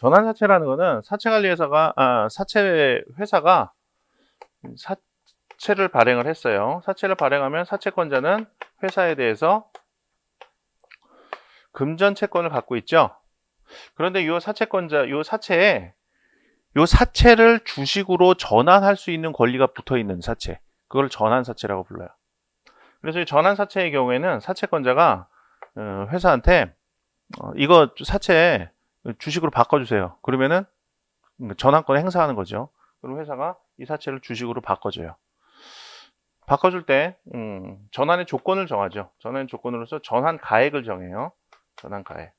전환사채라는 거는 사채 회사가 사채를 발행을 했어요. 사채를 발행하면 사채권자는 회사에 대해서 금전 채권을 갖고 있죠. 그런데 이 사채를 주식으로 전환할 수 있는 권리가 붙어 있는 사채. 그걸 전환사채라고 불러요. 그래서 이 전환사채의 경우에는 사채권자가 회사한테 이거 사채 주식으로 바꿔주세요. 그러면은 전환권을 행사하는 거죠. 그럼 회사가 이 사채를 주식으로 바꿔줘요. 바꿔줄 때 전환의 조건을 정하죠. 전환의 조건으로서 전환 가액을 정해요. 전환 가액.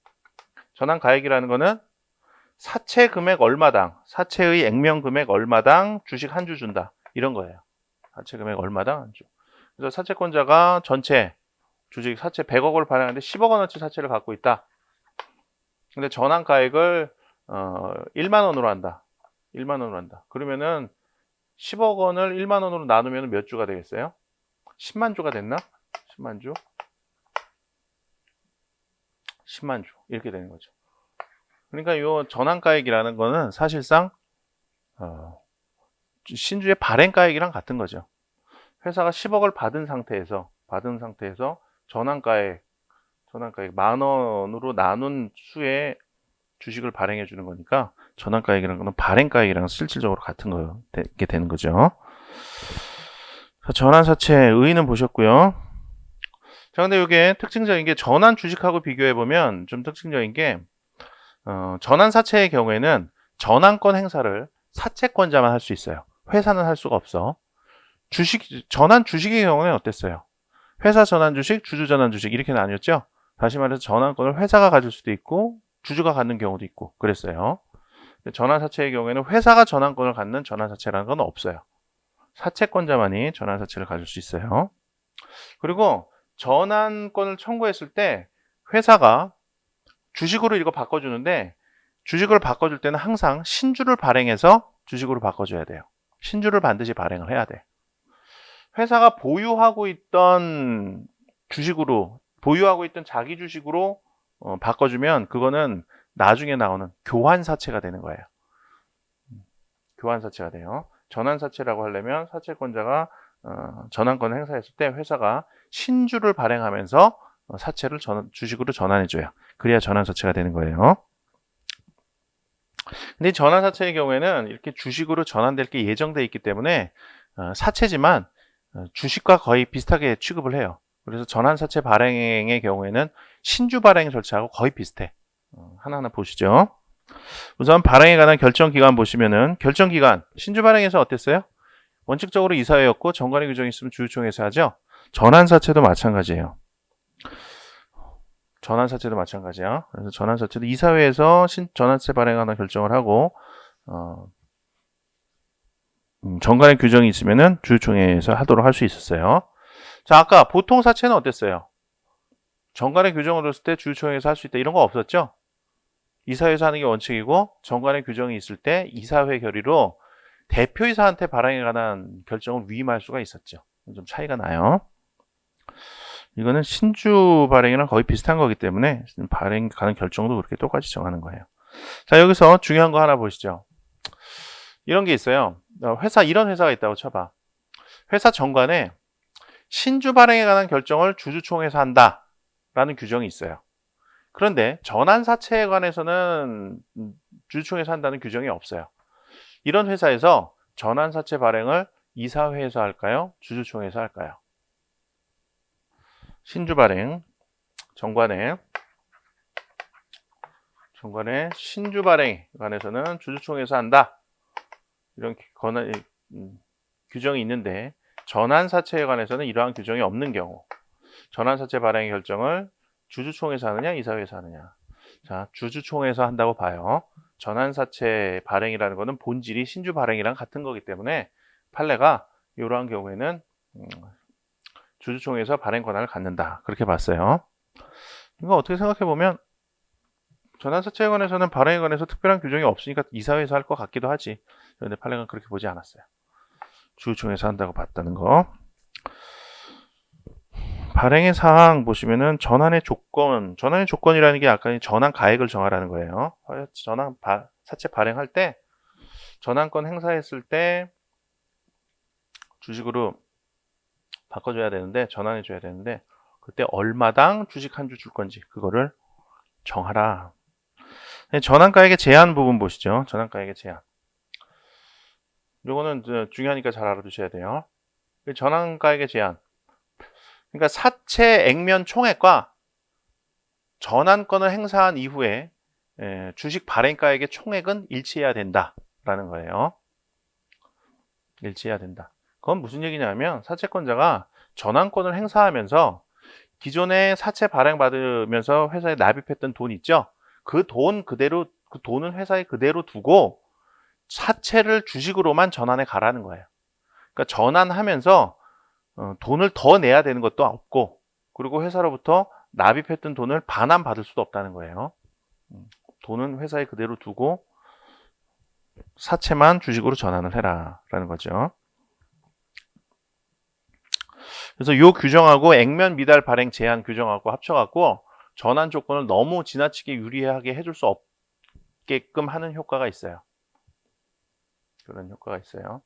전환 가액이라는 거는 사채 금액 얼마당, 사채의 액면 금액 얼마당 주식 한 주 준다. 이런 거예요. 사채 금액 얼마당 한 주. 그래서 사채권자가 전체 주식 사채 100억을 발행하는데 10억 원어치 사채를 갖고 있다. 근데 전환 가액을 1만 원으로 한다. 1만 원으로 한다. 그러면은 10억 원을 1만 원으로 나누면 몇 주가 되겠어요? 10만 주가 됐나? 10만 주? 10만 주. 이렇게 되는 거죠. 그러니까 이 전환가액이라는 거는 사실상 신주의 발행가액이랑 같은 거죠. 회사가 10억을 받은 상태에서 전환가액 10,000원으로 나눈 수의 주식을 발행해 주는 거니까 전환가액이라는 거는 발행가액이랑 실질적으로 같은 거게 되는 거죠. 전환사채 의의는 보셨고요. 자, 근데 이게 특징적인 게 전환 주식하고 비교해 보면 좀 특징적인 게 전환사채의 경우에는 전환권 행사를 사채권자만 할 수 있어요. 회사는 할 수가 없어. 전환 주식의 경우는 어땠어요? 회사 전환 주식, 주주 전환 주식 이렇게 나뉘었죠? 다시 말해서 전환권을 회사가 가질 수도 있고 주주가 갖는 경우도 있고 그랬어요. 전환사채의 경우에는 회사가 전환권을 갖는 전환사채라는 건 없어요. 사채권자만이 전환사채를 가질 수 있어요. 그리고 전환권을 청구했을 때 회사가 주식으로 이거 바꿔주는데 주식을 바꿔줄 때는 항상 신주를 발행해서 주식으로 바꿔줘야 돼요. 신주를 반드시 발행을 해야 돼. 회사가 보유하고 있던 자기 주식으로 바꿔주면 그거는 나중에 나오는 교환사채가 되는 거예요. 교환사채가 돼요. 전환사채라고 하려면 사채권자가 전환권을 행사했을 때 회사가 신주를 발행하면서 사채를 주식으로 전환해줘요. 그래야 전환사채가 되는 거예요. 근데 전환사채의 경우에는 이렇게 주식으로 전환될 게 예정돼 있기 때문에 사채지만 주식과 거의 비슷하게 취급을 해요. 그래서 전환사채 발행의 경우에는 신주 발행 절차하고 거의 비슷해. 하나하나 보시죠. 우선 발행에 관한 결정기간 보시면은 결정기간 신주 발행에서 어땠어요? 원칙적으로 이사회였고 정관의 규정이 있으면 주주총회에서 하죠. 전환사채도 마찬가지예요. 전환사채도 마찬가지야. 그래서 전환사채도 이사회에서 전환사채 발행하는 결정을 하고 정관의 규정이 있으면은 주주총회에서 하도록 할 수 있었어요. 자, 아까 보통 사채는 어땠어요? 정관의 규정을 뒀을 때 주주총회에서 할 수 있다 이런 거 없었죠? 이사회에서 하는 게 원칙이고 정관의 규정이 있을 때 이사회 결의로 대표이사한테 발행에 관한 결정을 위임할 수가 있었죠. 좀 차이가 나요. 이거는 신주 발행이랑 거의 비슷한 거기 때문에 발행 가는 결정도 그렇게 똑같이 정하는 거예요. 자, 여기서 중요한 거 하나 보시죠. 이런 게 있어요. 이런 회사가 있다고 쳐봐. 회사 정관에 신주 발행에 관한 결정을 주주총회에서 한다 라는 규정이 있어요. 그런데 전환사채에 관해서는 주주총회에서 한다는 규정이 없어요. 이런 회사에서 전환사채 발행을 이사회에서 할까요? 주주총회에서 할까요? 신주 발행, 정관에 신주 발행에 관해서는 주주총회에서 한다. 이런 규정이 있는데 전환사채에 관해서는 이러한 규정이 없는 경우 전환사채 발행의 결정을 주주총회에서 하느냐 이사회에서 하느냐. 자, 주주총회에서 한다고 봐요. 전환사채 발행이라는 것은 본질이 신주 발행이랑 같은 거기 때문에 판례가 이러한 경우에는 주주총회에서 발행 권한을 갖는다. 그렇게 봤어요. 이거 어떻게 생각해보면 전환사채에 관해서는 발행에 관해서 특별한 규정이 없으니까 이사회에서 할 것 같기도 하지. 그런데 판례가 그렇게 보지 않았어요. 주주총회에서 한다고 봤다는 거. 발행의 사항 보시면은 전환의 조건이라는 게 아까 전환 가액을 정하라는 거예요. 사채 발행할 때 전환권 행사했을 때 주식으로 바꿔줘야 되는데 전환해줘야 되는데 그때 얼마당 주식 한 주 줄 건지 그거를 정하라. 전환가액의 제한 부분 보시죠. 전환가액의 제한. 요거는 중요하니까 잘 알아두셔야 돼요. 전환가액의 제한. 그러니까 사채 액면 총액과 전환권을 행사한 이후에 주식 발행가액의 총액은 일치해야 된다라는 거예요. 일치해야 된다. 그건 무슨 얘기냐면 사채권자가 전환권을 행사하면서 기존에 사채 발행받으면서 회사에 납입했던 돈 있죠? 그 돈은 회사에 그대로 두고 사채를 주식으로만 전환해 가라는 거예요. 그러니까 전환하면서 돈을 더 내야 되는 것도 없고 그리고 회사로부터 납입했던 돈을 반환 받을 수도 없다는 거예요. 돈은 회사에 그대로 두고 사채만 주식으로 전환을 해라 라는 거죠. 그래서 이 규정하고 액면 미달 발행 제한 규정하고 합쳐갖고 전환 조건을 너무 지나치게 유리하게 해줄 수 없게끔 하는 효과가 있어요. 그런 효과가 있어요.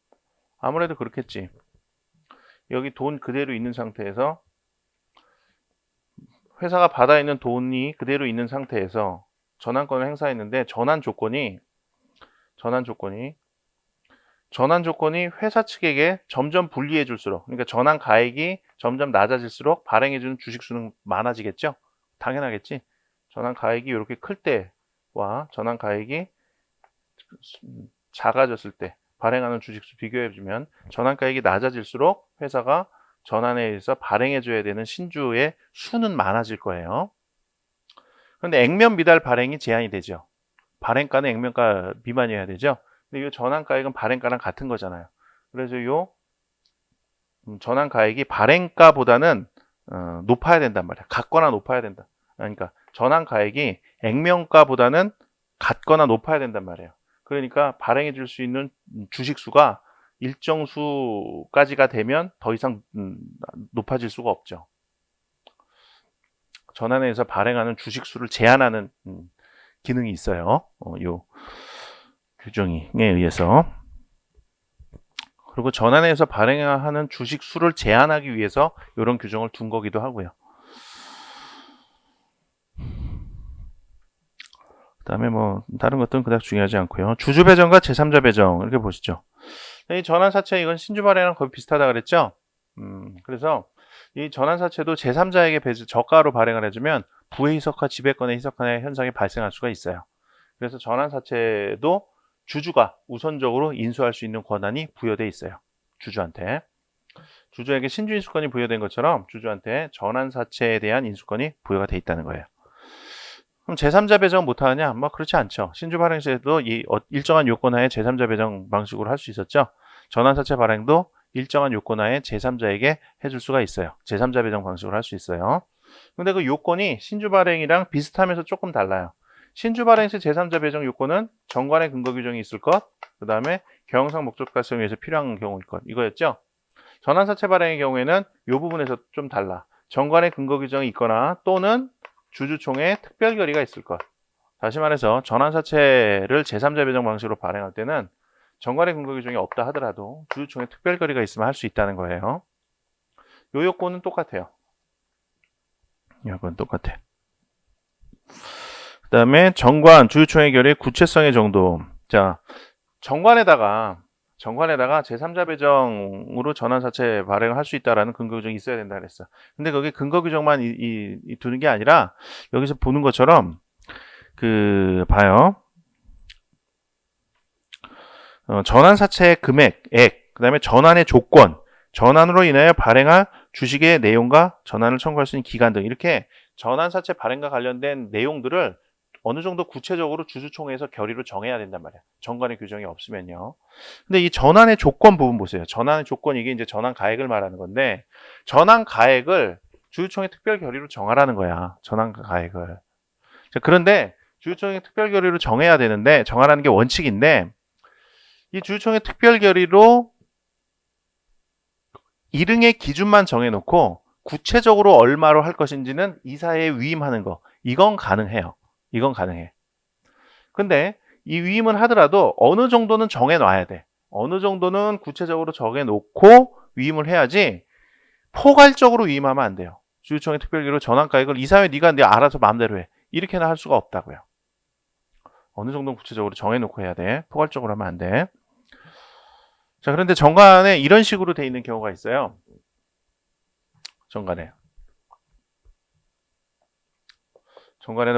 아무래도 그렇겠지. 여기 돈 그대로 있는 상태에서 회사가 받아 있는 돈이 그대로 있는 상태에서 전환권을 행사했는데 전환 조건이 회사 측에게 점점 불리해 줄수록 그러니까 전환 가액이 점점 낮아질수록 발행해 주는 주식 수는 많아지겠죠. 당연하겠지. 전환 가액이 이렇게 클 때와 전환 가액이 작아졌을 때 발행하는 주식수 비교해 주면 전환 가액이 낮아질수록 회사가 전환에 의해서 발행해 줘야 되는 신주의 수는 많아질 거예요. 그런데 액면 미달 발행이 제한이 되죠. 발행가는 액면가 미만이어야 되죠. 근데 이 전환 가액은 발행가랑 같은 거잖아요. 그래서 이 전환 가액이 발행가보다는 높아야 된단 말이야. 같거나 높아야 된다. 그러니까 전환 가액이 액면가보다는 같거나 높아야 된단 말이에요. 그러니까 발행해 줄 수 있는 주식 수가 일정 수까지가 되면 더 이상 높아질 수가 없죠. 전환해서 발행하는 주식 수를 제한하는 기능이 있어요. 요 규정에 의해서. 그리고 전환해서 발행하는 주식 수를 제한하기 위해서 이런 규정을 둔 거기도 하고요. 그다음에 뭐 다른 것들은 그닥 중요하지 않고요. 주주 배정과 제3자 배정 이렇게 보시죠. 이 전환 사채 이건 신주 발행이랑 거의 비슷하다 그랬죠. 그래서 이 전환 사채도 제3자에게 저가로 발행을 해주면 부의 희석과 지배권의 희석의 현상이 발생할 수가 있어요. 그래서 전환 사채도 주주가 우선적으로 인수할 수 있는 권한이 부여돼 있어요. 주주한테. 주주에게 신주 인수권이 부여된 것처럼 주주한테 전환 사채에 대한 인수권이 부여가 돼 있다는 거예요. 그럼 제3자 배정 못하느냐? 뭐 그렇지 않죠. 신주 발행 시에도 이 일정한 요건하에 제3자 배정 방식으로 할 수 있었죠. 전환사채 발행도 일정한 요건하에 제3자에게 해줄 수가 있어요. 제3자 배정 방식으로 할 수 있어요. 근데 그 요건이 신주 발행이랑 비슷하면서 조금 달라요. 신주 발행 시 제3자 배정 요건은 정관의 근거 규정이 있을 것, 그 다음에 경영상 목적 달성을 위해서 필요한 경우일 것, 이거였죠. 전환사채 발행의 경우에는 이 부분에서 좀 달라. 정관의 근거 규정이 있거나 또는 주주총회 특별 결의가 있을 것. 다시 말해서 전환사채를 제3자 배정 방식으로 발행할 때는 정관의 근거 규정이 없다 하더라도 주주총회 특별 결의가 있으면 할 수 있다는 거예요. 요 요건은 똑같아요. 요건 똑같아. 그 다음에 정관, 주주총회 결의 구체성의 정도. 자, 정관에다가 제3자 배정으로 전환사채 발행을 할 수 있다라는 근거 규정이 있어야 된다 그랬어. 근데 거기 근거 규정만 두는 게 아니라 여기서 보는 것처럼 봐요. 전환사채의 금액, 그 다음에 전환의 조건, 전환으로 인하여 발행할 주식의 내용과 전환을 청구할 수 있는 기간 등 이렇게 전환사채 발행과 관련된 내용들을 어느 정도 구체적으로 주주총회에서 결의로 정해야 된단 말이야. 정관의 규정이 없으면요. 근데 이 전환의 조건 부분 보세요. 전환의 조건 이게 이제 전환 가액을 말하는 건데 전환 가액을 주주총회 특별 결의로 정하라는 거야. 전환 가액을. 자, 그런데 주주총회 특별 결의로 정하라는 게 원칙인데 이 주주총회 특별 결의로 일응의 기준만 정해놓고 구체적으로 얼마로 할 것인지는 이사회에 위임하는 거. 이건 가능해요. 이건 가능해. 근데 이 위임은 하더라도 어느 정도는 정해놔야 돼. 어느 정도는 구체적으로 정해놓고 위임을 해야지 포괄적으로 위임하면 안 돼요. 주주총회 특별기로 전환가액을 이사회 네가 알아서 마음대로 해. 이렇게는 할 수가 없다고요. 어느 정도는 구체적으로 정해놓고 해야 돼. 포괄적으로 하면 안 돼. 자, 그런데 정관에 이런 식으로 돼 있는 경우가 있어요. 정관에는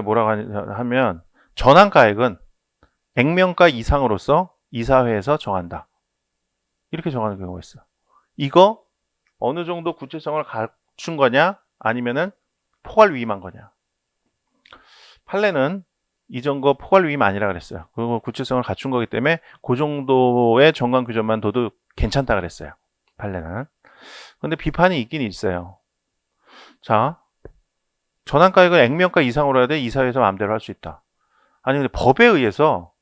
뭐라고 하면 전환가액은 액면가 이상으로서 이사회에서 정한다. 이렇게 정하는 경우가 있어. 이거 어느 정도 구체성을 갖춘 거냐 아니면은 포괄 위임한 거냐. 판례는 이전 거 포괄 위임 아니라 그랬어요. 그거 구체성을 갖춘 거기 때문에 그 정도의 정관 규정만 둬도 괜찮다 그랬어요. 판례는. 근데 비판이 있긴 있어요. 자, 전환가액은 액면가 이상으로 해야 돼. 이사회에서 마음대로 할 수 있다. 아니 근데 법에 의해서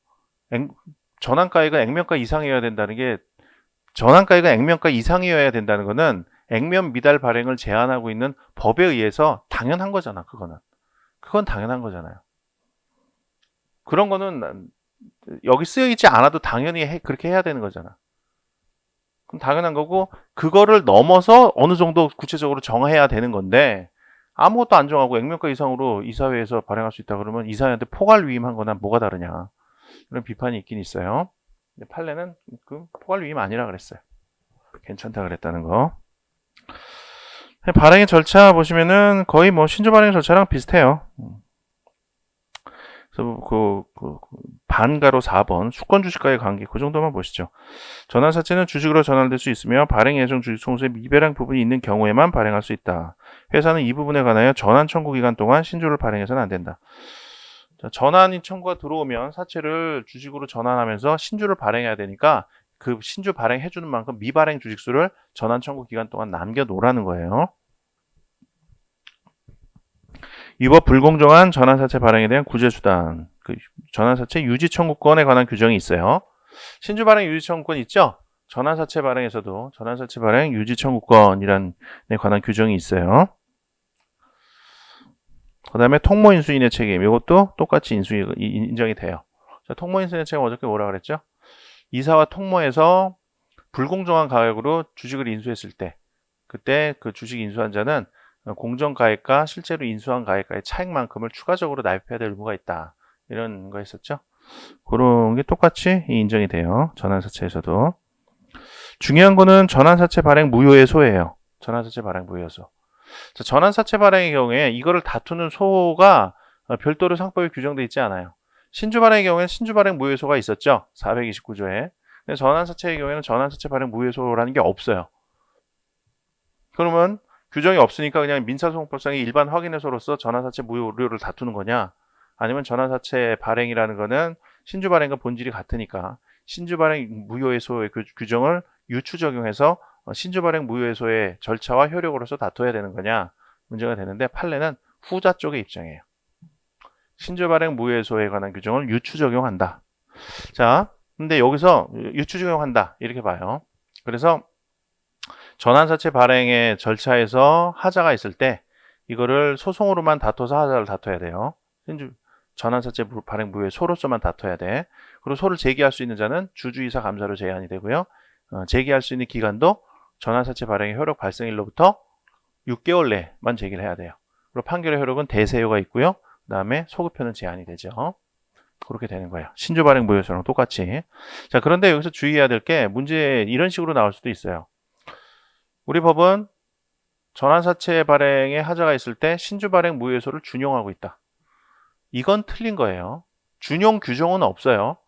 전환가액은 액면가 이상이어야 된다는 게 전환가액은 액면가 이상이어야 된다는 거는 액면 미달 발행을 제한하고 있는 법에 의해서 당연한 거잖아. 그건 당연한 거잖아요. 그런 거는 여기 쓰여 있지 않아도 당연히 그렇게 해야 되는 거잖아. 그럼 당연한 거고 그거를 넘어서 어느 정도 구체적으로 정해야 되는 건데 아무것도 안 정하고 액면가 이상으로 이사회에서 발행할 수 있다 그러면 이사회한테 포괄 위임한 거나 뭐가 다르냐. 그런 비판이 있긴 있어요. 근데 판례는 그 포괄 위임 아니라 그랬어요. 괜찮다 그랬다는 거. 발행의 절차 보시면은 거의 뭐 신주 발행 절차랑 비슷해요. 그래서 반가로 4번 수권 주식과의 관계 그 정도만 보시죠. 전환사채는 주식으로 전환될 수 있으며 발행 예정 주식 총수의 미배당 부분이 있는 경우에만 발행할 수 있다. 회사는 이 부분에 관하여 전환 청구 기간 동안 신주를 발행해서는 안 된다. 자, 전환인 청구가 들어오면 사채를 주식으로 전환하면서 신주를 발행해야 되니까 그 신주 발행해주는 만큼 미발행 주식수를 전환 청구 기간 동안 남겨놓으라는 거예요. 위법 불공정한 전환사채 발행에 대한 구제수단, 전환사채 유지 청구권에 관한 규정이 있어요. 신주 발행 유지 청구권 있죠? 전환사채 발행에서도 전환사채 발행 유지 청구권이란 데 관한 규정이 있어요. 그 다음에 통모인수인의 책임, 이것도 똑같이 인정이 돼요. 자, 통모인수인의 책임 어저께 뭐라 그랬죠? 이사와 통모에서 불공정한 가액으로 주식을 인수했을 때, 그때 그 주식 인수한 자는 공정가액과 실제로 인수한 가액과의 차익만큼을 추가적으로 납입해야 될 의무가 있다. 이런 거 있었죠. 그런 게 똑같이 인정이 돼요. 전환사채에서도. 중요한 거는 전환사채 발행 무효의 소예요. 전환사채 발행 무효소. 자, 전환사채 발행의 경우에 이거를 다투는 소가 별도로 상법에 규정되어 있지 않아요. 신주 발행의 경우에는 신주 발행 무효소가 있었죠. 429조에. 근데 전환사채의 경우에는 전환사채 발행 무효소라는 게 없어요. 그러면 규정이 없으니까 그냥 민사소송법상의 일반 확인해서로서 전환사채 무효를 다투는 거냐? 아니면 전환사채 발행이라는 거는 신주 발행과 본질이 같으니까 신주 발행 무효해소의 규정을 유추 적용해서 신주 발행 무효해소의 절차와 효력으로서 다퉈야 되는 거냐? 문제가 되는데 판례는 후자 쪽의 입장이에요. 신주 발행 무효해소에 관한 규정을 유추 적용한다. 자, 근데 여기서 유추 적용한다 이렇게 봐요. 그래서 전환사채 발행의 절차에서 하자가 있을 때 이거를 소송으로만 다퉈서 하자를 다퉈야 돼요. 전환사채 발행 무효의 소로서만 다퉈야 돼. 그리고 소를 제기할 수 있는 자는 주주이사 감사로 제한이 되고요. 제기할 수 있는 기간도 전환사채 발행의 효력 발생일로부터 6개월 내만 제기를 해야 돼요. 그리고 판결의 효력은 대세효가 있고요. 그 다음에 소급효는 제한이 되죠. 그렇게 되는 거예요. 신주 발행 무효소랑 똑같이. 자, 그런데 여기서 주의해야 될 게 문제 이런 식으로 나올 수도 있어요. 우리 법은 전환사채 발행에 하자가 있을 때 신주 발행 무효소를 준용하고 있다. 이건 틀린 거예요. 준용 규정은 없어요.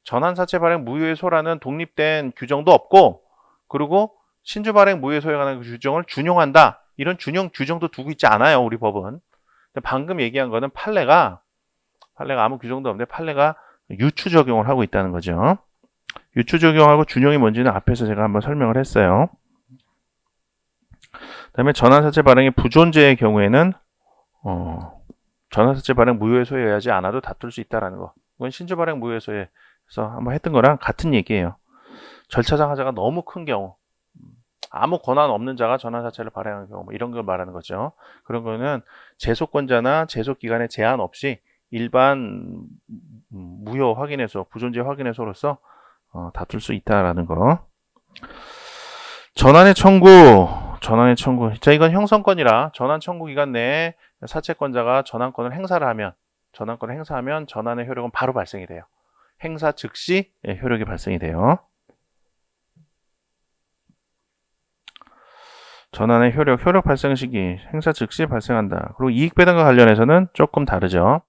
전환사채 발행 무효소라는 독립된 규정도 없고 그리고 신주 발행 무효소에 관한 규정을 준용한다. 이런 준용 규정도 두고 있지 않아요. 우리 법은. 방금 얘기한 거는 판례가 아무 규정도 없는데 판례가 유추 적용을 하고 있다는 거죠. 유추 적용하고 준용이 뭔지는 앞에서 제가 한번 설명을 했어요. 그 다음에 전환사채 발행의 부존재의 경우에는 전환사채 발행 무효해소에 의하지 않아도 다툴 수 있다는 거. 이건 신주 발행 무효해소에서 한번 했던 거랑 같은 얘기예요. 절차상 하자가 너무 큰 경우, 아무 권한 없는 자가 전환사채를 발행하는 경우, 뭐 이런 걸 말하는 거죠. 그런 거는 제소권자나 제소기간에 제한 없이 일반 무효 확인해서 부존재 확인해서로서 다툴 수 있다라는 거. 전환의 청구. 자, 이건 형성권이라 전환 청구 기간 내에 사채권자가 전환권을 행사하면 전환의 효력은 바로 발생이 돼요. 행사 즉시 효력이 발생이 돼요. 전환의 효력 발생 시기 행사 즉시 발생한다. 그리고 이익 배당과 관련해서는 조금 다르죠.